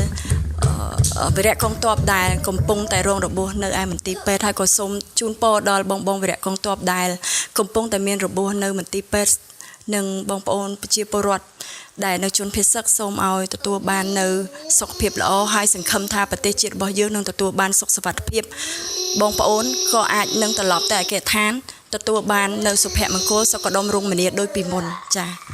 Speaker 2: វីរៈកងទ័ពដែលកំពុងតែរងរបួសនៅឯមន្ទីរពេទ្យហើយក៏សូមជូនពរដល់បងវីរៈកងទ័ពដែលកំពុងតែមានរបួសនៅមន្ទីរពេទ្យនិងបងប្អូនប្រជាពលរដ្ឋដែលនៅជនភេទសឹកសូមឲ្យទទួលបាននៅសុខភាពល្អហើយសង្ឃឹមថាប្រទេសជាតិរបស់យើងនឹងទទួលបានសុខសុវត្ថិភាពបងប្អូនក៏អាចនឹងត្រឡប់ទៅឯកដ្ឋានទទួលបាននៅសុភមង្គលសុខដុមរមនាដោយពីមុនចា៎